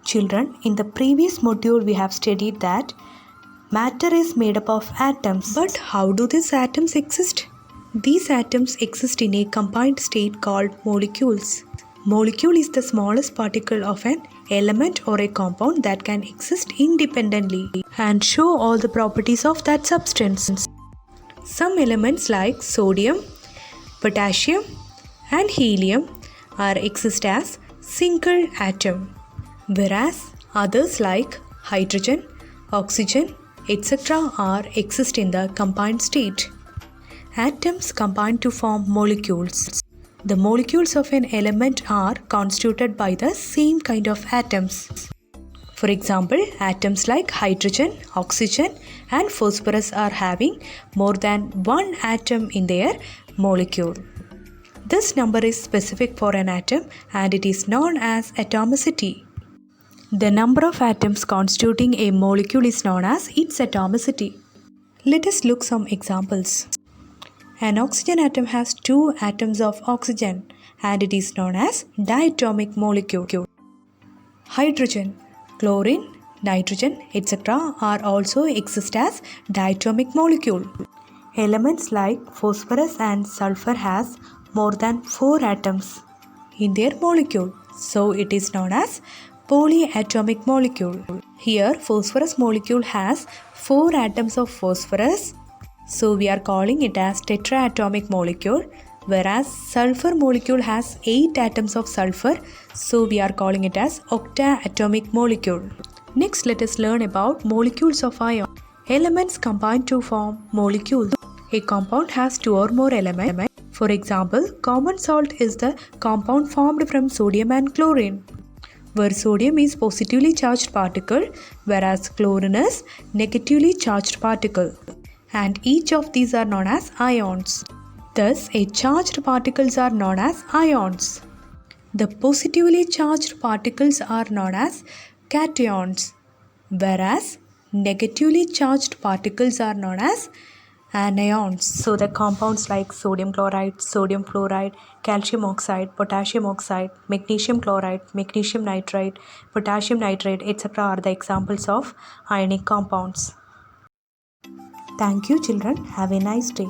Children, in the previous module we have studied that matter is made up of atoms. But how do these atoms exist? These atoms exist in a combined state called molecules. Molecule is the smallest particle of an element or a compound that can exist independently and show all the properties of that substance. Some elements like sodium, potassium and helium are exist as single atom, whereas others like hydrogen, oxygen, etc. are exist in the combined state. Atoms combine to form molecules. The molecules of an element are constituted by the same kind of atoms. For example, atoms like hydrogen, oxygen and phosphorus are having more than one atom in their molecule. This number is specific for an atom and it is known as atomicity. The number of atoms constituting a molecule is known as its atomicity. Let us look some examples. An oxygen atom has two atoms of oxygen and it is known as diatomic molecule. Hydrogen, chlorine, nitrogen, etc. are also exist as diatomic molecule. Elements like phosphorus and sulfur has more than 4 atoms in their molecule, so it is known as polyatomic molecule. Here phosphorus molecule has 4 atoms of phosphorus, so we are calling it as tetraatomic molecule, whereas sulfur molecule has 8 atoms of sulfur, so we are calling it as octaatomic molecule. Next, let us learn about molecules of ion. Elements combine to form molecules. A compound has 2 or more elements. For example, common salt is the compound formed from sodium and chlorine, where sodium is positively charged particle, whereas chlorine is negatively charged particle. And each of these are known as ions. Thus, charged particles are known as ions. The positively charged particles are known as cations, whereas negatively charged particles are known as anions. So the compounds like sodium chloride, sodium fluoride, calcium oxide, potassium oxide, magnesium chloride, magnesium nitride, potassium nitrate, etc. are the examples of ionic compounds. Thank you children. Have a nice day.